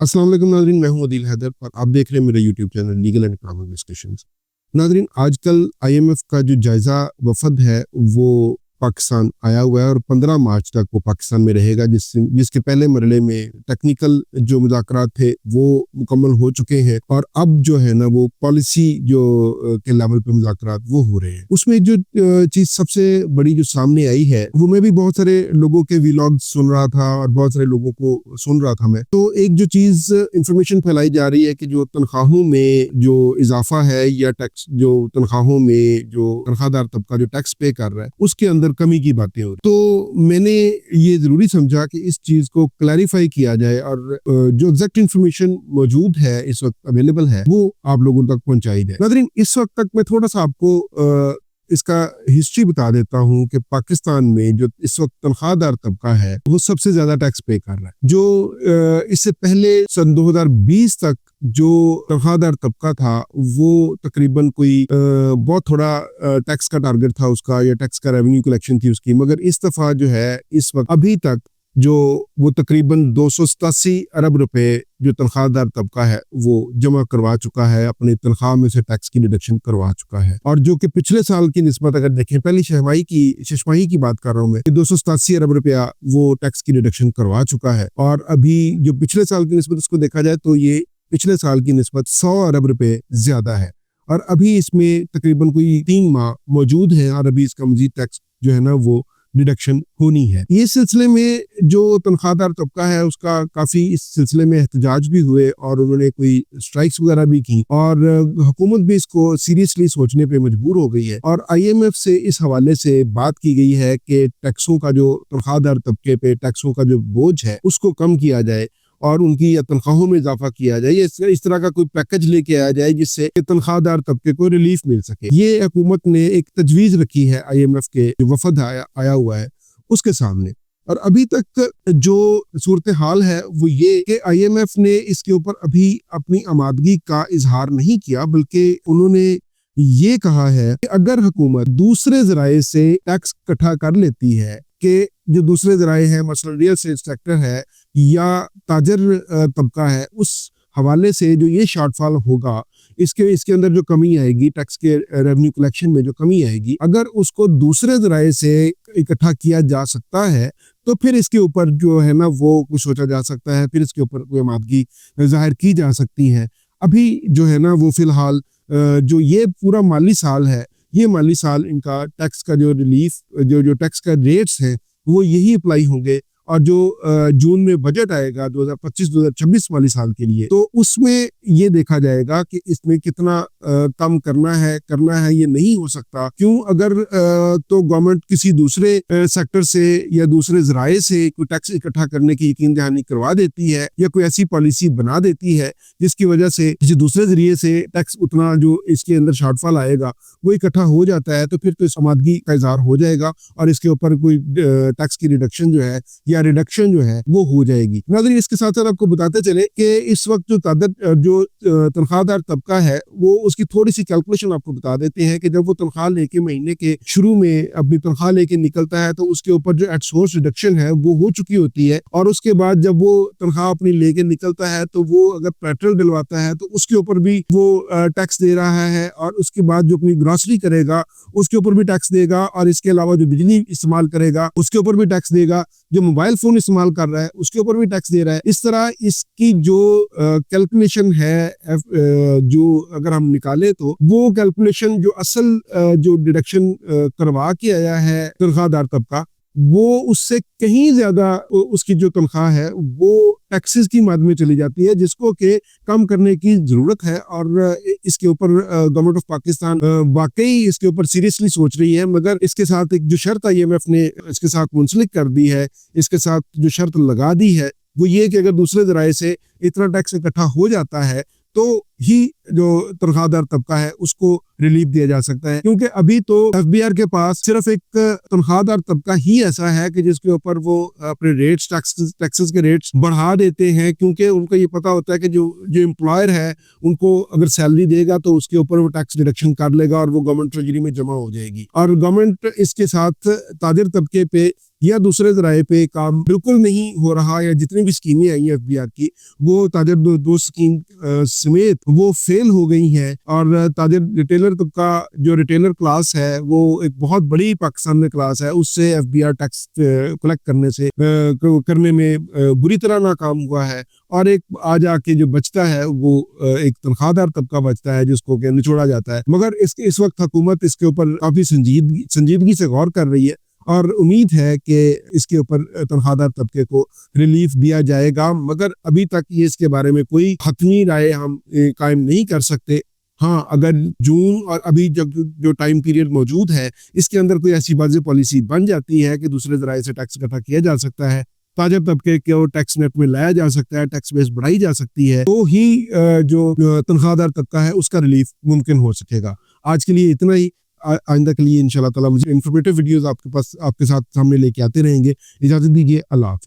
अस्सलाम वालेकुम नाज़रीन, मैं हूं अदील हैदर और आप देख रहे हैं मेरा YouTube channel legal and economic discussions. नाज़रीन, आजकल आईएमएफ का जो जायज़ा वफद है वो पाकिस्तान आया हुआ है और 15 मार्च तक वो पाकिस्तान में रहेगा, जिसके पहले मरले में टेक्निकल जो मुज़ाकरात थे वो मुकम्मल हो चुके हैं और अब जो है ना वो पॉलिसी जो के लेवल पे मुज़ाकरात वो हो रहे हैं। उसमें जो चीज़ सबसे बड़ी जो सामने आई है वो मैं भी बहुत सारे लोगों के व्लॉग सुन रहा था और बहुत सारे लोगों को सुन रहा था मैं, तो एक जो चीज़ इंफॉर्मेशन फैलाई जा रही है कि जो तनख्वाहों में जो इजाफा है या टैक्स जो तनख्वाहों में जो तनख्वाहदार तबका जो टैक्स पे कर रहा है उसके अंदर कमी की बातें हो रही। तो मैंने ये जरूरी समझा कि इस चीज को क्लैरिफाई किया जाए और जो एग्जैक्ट इंफॉर्मेशन मौजूद है इस वक्त अवेलेबल है वो आप लोगों तक पहुंचाई जाए। नाज़रीन, इस वक्त तक मैं थोड़ा सा आपको इसका हिस्ट्री बता देता हूं कि पाकिस्तान में जो इस वक्त तनख्वाहदार तबका है वो सबसे ज्यादा टैक्स पे कर रहा है। जो इससे पहले सन 2020 तक जो तनख्वाहदार तबका था वो तकरीबन कोई बहुत थोड़ा टैक्स का टारगेट था उसका या टैक्स का रेवेन्यू कलेक्शन थी उसकी, मगर इस दफा जो है इस वक्त अभी तक जो वो तकरीबन 287 अरब रुपए जो तनख्वाहदार तबका है वो जमा करवा चुका है, अपनी तनख्वाह में से टैक्स की डिडक्शन करवा चुका है। और जो कि पिछले साल की निस्बत अगर देखें, पहली छमाही की बात कर रहा हूँ मैं, 287 अरब रुपया वो टैक्स की डिडक्शन करवा चुका है। और अभी जो पिछले साल की निस्बत उसको देखा जाए तो ये पिछले साल की निस्बत 100 अरब रुपए ज्यादा है और अभी इसमें तकरीबन कोई 3 माह मौजूद है और अभी इसका मजीद टैक्स जो है ना वो डिडक्शन होनी है। ये सिलसिले में जो तनख्वाहदार तबका है उसका काफी इस सिलसिले में एहतजाज भी हुए और उन्होंने कोई स्ट्राइक्स वगैरह भी की और हुकूमत भी इसको सीरियसली सोचने पे मजबूर हो गई है और आईएमएफ से इस हवाले से बात की गई है कि टैक्सों का जो तनख्वाहदार तबके पे टैक्सों का जो बोझ है उसको कम किया जाए और उनकी तनख्वाहों में इजाफा किया जाए, इस तरह का कोई पैकेज लेके आया जाए जिससे तनख्वाहदार तबके को रिलीफ मिल सके। ये हुकूमत ने एक तजवीज रखी है आईएमएफ के जो वफद आया हुआ है उसके सामने। और अभी तक जो सूरत हाल है वो ये कि आईएमएफ ने इसके ऊपर अभी अपनी आमादगी का इजहार नहीं किया, बल्कि उन्होंने ये कहा है कि अगर हुकूमत दूसरे जराए से टैक्स इकट्ठा कर लेती है कि जो दूसरे जराए हैं मसलन रियल एस्टेट सेक्टर है या ताजर तबका है, उस हवाले से जो ये शॉर्टफॉल होगा इसके अंदर जो कमी आएगी टैक्स के रेवेन्यू कलेक्शन में जो कमी आएगी, अगर उसको दूसरे जराए से इकट्ठा किया जा सकता है तो फिर इसके ऊपर जो है ना वो कुछ सोचा जा सकता है, फिर इसके ऊपर कोई आमादगी जाहिर की जा सकती है। अभी जो है ना वो फिलहाल जो ये पूरा माली साल है, ये माली साल इनका टैक्स का जो रिलीफ जो टैक्स का रेट्स हैं वो यही अप्लाई होंगे और जो जून में बजट आएगा 2025-2026 वाली साल के लिए तो उसमें ये देखा जाएगा कि इसमें कितना कम करना है ये नहीं हो सकता। क्यों? अगर तो गवर्नमेंट किसी दूसरे सेक्टर से या दूसरे जराए से कोई टैक्स इकट्ठा करने की यकीन दहानी करवा देती है या कोई ऐसी पॉलिसी बना देती है जिसकी वजह से किसी दूसरे जरिए से टैक्स उतना जो इसके अंदर शॉर्टफॉल आएगा वो इकट्ठा हो जाता है, तो फिर तो समादगी का इजहार हो जाएगा और इसके ऊपर कोई टैक्स की रिडक्शन जो है या रिडक्शन जो है वो हो जाएगी। नाज़रीन, इसके साथ साथ आपको बताते चले कि इस वक्त जो तनख्वाहदार तबका है वो उसकी थोड़ी सी कैलकुलेशन आपको बता देते हैं कि जब वो तनख्वाह लेके महीने के शुरू में अपनी तनख्वाह लेके निकलता है तो उसके ऊपर जो एट सोर्स रिडक्शन है वो हो चुकी होती है और उसके बाद जब वो तनख्वाह अपनी लेके निकलता है तो वो अगर पेट्रोल डलवाता है तो उसके ऊपर भी वो टैक्स दे रहा है और उसके बाद जो अपनी ग्रॉसरी करेगा उसके ऊपर भी टैक्स देगा और इसके अलावा जो बिजली इस्तेमाल करेगा उसके ऊपर भी टैक्स देगा, जो मोबाइल फोन इस्तेमाल कर रहा है उसके ऊपर भी टैक्स दे रहा है। इस तरह इसकी जो कैलकुलेशन है जो अगर हम निकाले तो वो कैलकुलेशन जो असल जो डिडक्शन करवा के आया है तनख्वाहदार तबका वो उससे कहीं ज्यादा उसकी जो तनख्वाह है वो टैक्सेस की मद में चली जाती है, जिसको के कम करने की जरूरत है। और इसके ऊपर गवर्नमेंट ऑफ पाकिस्तान वाकई इसके ऊपर सीरियसली सोच रही है, मगर इसके साथ एक जो शर्त आईएमएफ ने इसके साथ मुंसलिक कर दी है, इसके साथ जो शर्त लगा दी है वो ये कि अगर दूसरे जराए से इतना टैक्स इकट्ठा हो जाता है तो ही जो तनख्वाहदार तबका है उसको रिलीफ दिया जा सकता है। क्योंकि अभी तो एफबीआर के पास सिर्फ एक तनख्वाहदार तबका ही ऐसा है कि जिसके ऊपर वो अपने रेट्स टैक्सेस के रेट्स बढ़ा देते हैं, क्योंकि उनको ये पता होता है कि जो एम्प्लॉयर है उनको अगर सैलरी देगा तो उसके ऊपर वो टैक्स डिडक्शन कर लेगा और वो गवर्नमेंट ट्रेजरी में जमा हो जाएगी। और गवर्नमेंट इसके साथ ताजिर तबके पे یا دوسرے ذرائع پہ کام بالکل نہیں ہو رہا، یا جتنی بھی اسکیمیں آئی ہیں FBR کی وہ تاجر دوست اسکیم سمیت وہ فیل ہو گئی ہیں، اور تاجر ریٹیلر کا جو ریٹیلر کلاس ہے وہ ایک بہت بڑی پاکستان میں کلاس ہے، اس سے FBR ٹیکس کلیکٹ کرنے میں بری طرح ناکام ہوا ہے، اور ایک آج آ کے جو بچتا ہے وہ ایک تنخواہ دار طبقہ بچتا ہے جس کو کہ نچوڑا جاتا ہے۔ مگر اس وقت حکومت اس کے اوپر کافی سنجیدگی سے غور کر رہی ہے، اور امید ہے کہ اس کے اوپر تنخواہ دار طبقے کو ریلیف دیا جائے گا، مگر ابھی تک یہ اس کے بارے میں کوئی حتمی رائے ہم قائم نہیں کر سکتے۔ ہاں، اگر جون اور ابھی جو ٹائم پیریڈ موجود ہے اس کے اندر کوئی ایسی واضح پالیسی بن جاتی ہے کہ دوسرے ذرائع سے ٹیکس اکٹھا کیا جا سکتا ہے، تاجر طبقے کو ٹیکس نیٹ میں لایا جا سکتا ہے، ٹیکس بیس بڑھائی جا سکتی ہے، تو ہی جو تنخواہ دار طبقہ ہے اس کا ریلیف ممکن ہو سکے گا۔ آج کے لیے اتنا ہی، آئندہ کے لیے انشاءاللہ تعالی مجھے انفارمیٹیو ویڈیوز آپ کے ساتھ سامنے لے کے آتے رہیں گے۔ اجازت دیجیے، اللہ حافظ۔